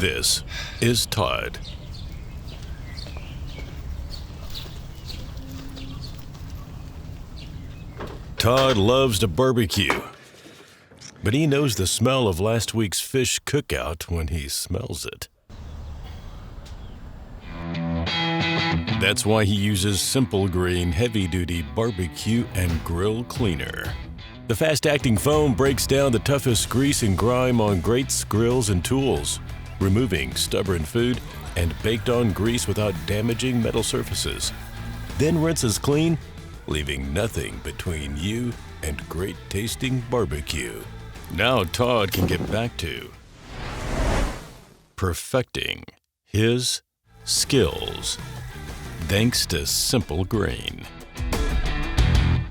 This is Todd. Todd loves to barbecue, but he knows the smell of last week's fish cookout when he smells it. That's why he uses Simple Green heavy-duty barbecue and grill cleaner. The fast-acting foam breaks down the toughest grease and grime on grates, grills, and tools, removing stubborn food and baked-on grease without damaging metal surfaces. Then rinses clean, leaving nothing between you and great-tasting barbecue. Now Todd can get back to perfecting his skills, thanks to Simple Green.